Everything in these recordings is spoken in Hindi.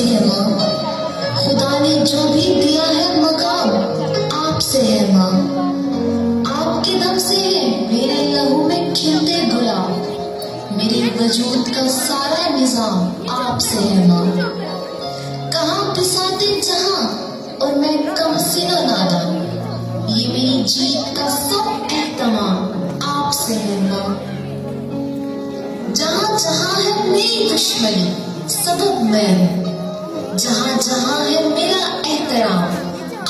है माँ, खुदा ने जो भी दिया है मकाम आपसे है माँ। आपके दम से है मेरे लहू में खिलते गुलाब, मेरे वजूद का सारा निजाम आपसे है माँ। कहाँ पिसाते जहाँ और मैं कम सिनो नादा, ये मेरी जीत का सब एहतमाम आपसे है माँ। जहाँ जहाँ है मेरी दुश्मनी सबब मैं हूँ, जहाँ जहाँ है मेरा एहतराम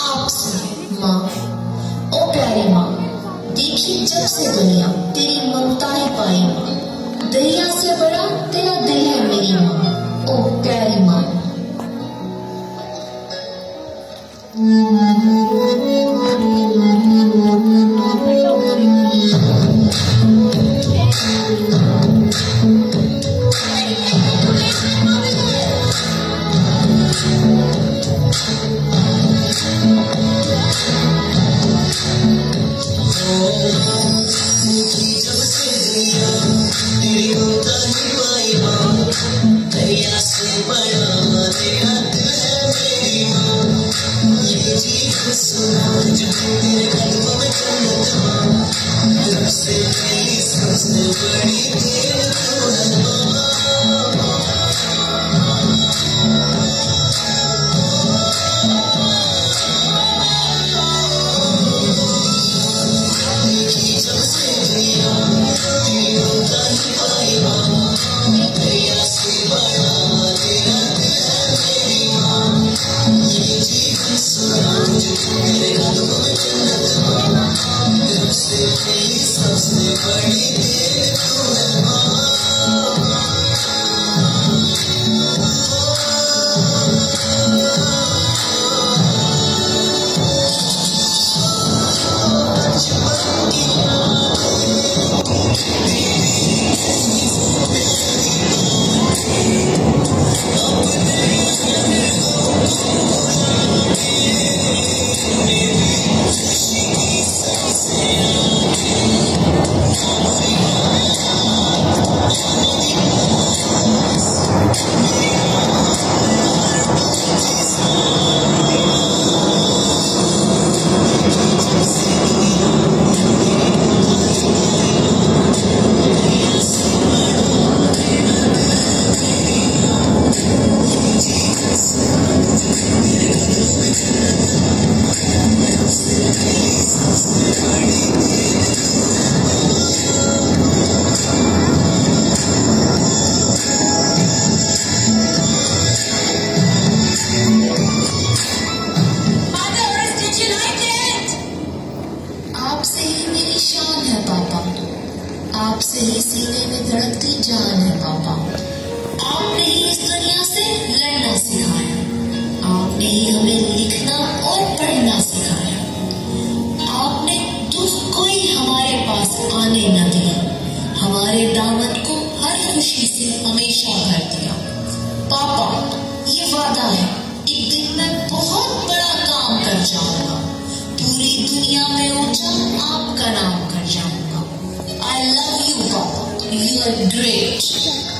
आपसे है माँ। ओ प्यारी माँ, देखी जब से दुनिया तेरी ममताएं पाई माँ, दरिया से बड़ा तेरा दिल है मेरी माँ। ओ प्यारी माँ। आपसे ही सीने में धड़कती जान है पापा। आपने ही इस दुनिया से लड़ना सिखाया, आपने ही हमें लिखना और पढ़ना सिखाया। आपने दुख कोई हमारे पास आने न दिया, हमारे दामन को हर खुशी से हमेशा भर दिया। पापा, ये वादा है एक दिन मैं बहुत बड़ा काम कर जाऊंगा, पूरी दुनिया में ऊंचा आपका नाम कर जाऊंगा। I love you, Papa. You are great.